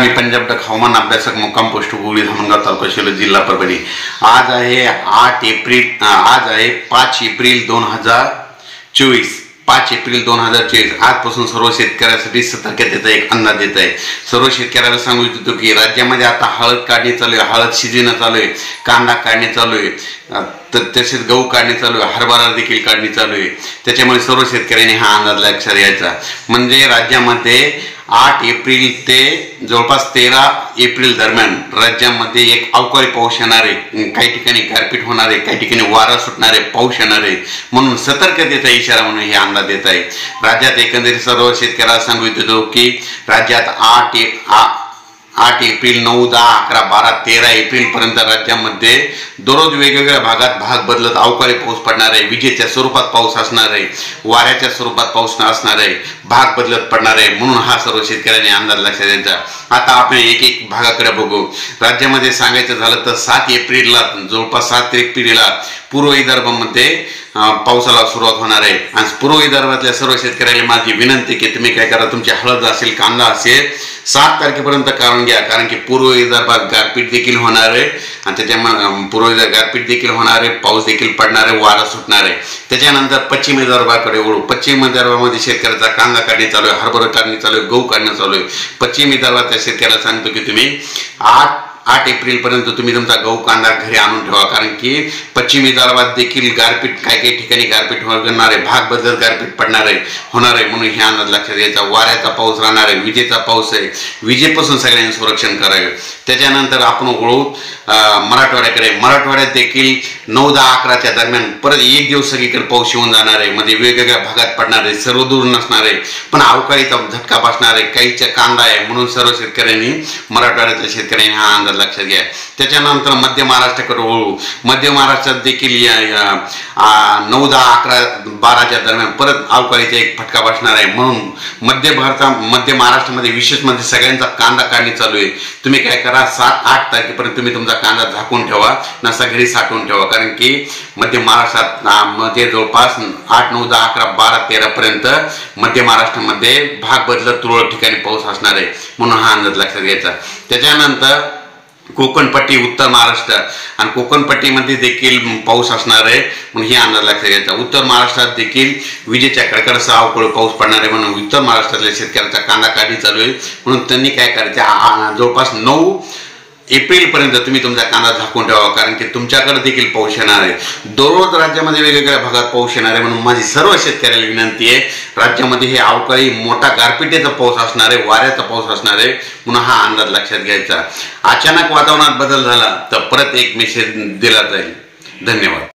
मी Punjab duck हवामान अभ्यासक मुक्काम पोस्ट गुगली धामणगाव तालुका शिल्लोड जिल्हा परभणी। आज आहे 5 एप्रिल 2024। 5 एप्रिल 2024 आजपासून सर्व शेतकऱ्यांसाठी सतर्कतेचा एक अंदाज देत आहे। सर्व शेतकऱ्याला सांगू इच्छितो की राज्यामध्ये आता हळद काढणी चालू आहे, हळद सीजन चालू आहे, कांदा काढणी चालू आहे, तसेच गहू काढणी चालू आहे, हरभरा देखील काढणी चालू आहे। त्याच्यामुळे सर्व शेतकऱ्यांनी हा अंदाज लक्षात घ्यायचा। म्हणजे राज्यामध्ये 8 एप्रिल ते जवळपास 13 एप्रिल दरम्यान राज्यामध्ये एक अवकाळी पाऊस येणार आहे, काही ठिकाणी गारपीट होणार आहे, काही ठिकाणी वारा सुटणार आहे, पाऊस येणार आहे, म्हणून सतर्कतेचा इशारा म्हणून हे अंदाज देत आहे। राज्यात एकंदरीत सर्व शेतकऱ्याला सांगू इच्छितो की राज्यात 8 एप्रिल 9, 10, 11, 12, 13 एप्रिल पर्यंत राज्यामध्ये दररोज वेगवेगळ्या भागात भाग बदलत अवकाळी पाऊस पडणार आहे, विजेच्या स्वरूपात पाऊस असणार आहे, वाऱ्याच्या स्वरूपात पाऊस असणार आहे, भाग बदलत पडणार आहे। म्हणून हा सर्व शेतकऱ्यांनी अंदाज लक्षात द्यायचा। आता आपण एक भागाकडे बघू। राज्यामध्ये सांगायचं झालं तर 7 एप्रिलला जवळपास 7 एप्रिलला पूर्व विदर्भामध्ये पावसाला सुरुवात होणार आहे। आणि पूर्व विदर्भातल्या सर्व शेतकऱ्यांना माझी विनंती की तुम्ही काय करा, तुमची हळद असेल, कांदा असेल 7 तारखेपर्यंत काढून घ्या, कारण की पूर्व विदर्भात गारपीट देखील होणार आहे आणि त्याच्यामुळे पूर्व विदर्भात गारपीट देखील होणार आहे, पाऊस देखील पडणार आहे, वारा सुटणार आहे। त्याच्यानंतर पश्चिम विदर्भाकडे वळू। पश्चिम विदर्भामध्ये शेतकऱ्याचा कांदा काढणी चालू आहे, हरभरा काढणी चालू आहे, गहू काढणं चालू आहे। पश्चिम विदर्भातल्या शेतकऱ्याला सांगतो की तुम्ही 8 एप्रिल पर्यंत तुम्ही तुमचा गहू कांदा घरी आणून ठेवा, कारण की पश्चिम विदर्भात देखील गारपीट काही ठिकाणी गारपीट होणार आहे, भाग बदलत गारपीट पडणार आहे, होणार आहे। म्हणून हे अंदाज लक्षात घ्यायचा। वाऱ्याचा पाऊस राहणार आहे, विजेचा पाऊस आहे, विजेपासून सगळ्यांनी संरक्षण करावे। त्याच्यानंतर आपण वळू मराठवाड्याकडे। मराठवाड्यात देखील 9, 10, 11च्या दरम्यान परत एक दिवस सगळीकडे पाऊस येऊन जाणार आहे, मध्ये वेगवेगळ्या भागात पडणार आहे, सर्व दूर नसणार आहे, पण अवकाळीचा झटका बसणार आहे, काहीच्या कांदा आहे। म्हणून सर्व शेतकऱ्यांनी, मराठवाड्यातल्या शेतकऱ्यांनी हा अंदाज लक्षात घ्या। त्याच्यानंतर मध्य महाराष्ट्राकडे वळू। मध्य महाराष्ट्रात देखील 9, 10, 11, 12च्या दरम्यान परत अवकाळीचा एक फटका बसणार आहे। म्हणून मध्य महाराष्ट्रामध्ये विशेष म्हणजे सगळ्यांचा कांदा काढणी चालू आहे। तुम्ही काय करा, 7, 8 तारखेपर्यंत तुम्ही तुमचा कांदा झाकून ठेवा, नसा घरी साठवून ठेवा, कारण की मध्य महाराष्ट्रात मध्ये जवळपास 8, 9, 10, 11, 12, 13 पर्यंत मध्य महाराष्ट्रामध्ये भाग बदलत तुरळक ठिकाणी पाऊस असणार आहे। म्हणून हा अंदाज लक्षात घ्यायचा। त्याच्यानंतर कोकणपट्टी, उत्तर महाराष्ट्र आणि कोकणपट्टीमध्ये देखील पाऊस असणार आहे, म्हणून हे अंदाज लक्षात घ्यायचा। उत्तर महाराष्ट्रात देखील विजेच्या कडकडासह अवकाळी पाऊस पडणार आहे, म्हणून उत्तर महाराष्ट्रातल्या शेतकऱ्याचा कांदा काढणी चालू आहे। म्हणून त्यांनी काय करायचं, जवळपास 9 एप्रिल पर्यंत तुम्ही तुमचा कांदा झाकून ठेवा, कारण की तुमच्याकडे देखील पाऊस येणार आहे। दररोज राज्यामध्ये वेगवेगळ्या भागात पाऊस येणार आहे। म्हणून माझी सर्व शेतकऱ्याला विनंती आहे, राज्यामध्ये हे अवकाळी मोठा गारपिटीचा पाऊस असणार आहे, वाऱ्याचा पाऊस असणार आहे, म्हणून हा अंदाज लक्षात घ्यायचा। अचानक वातावरणात बदल झाला तर परत एक मेसेज दिला जाईल। धन्यवाद।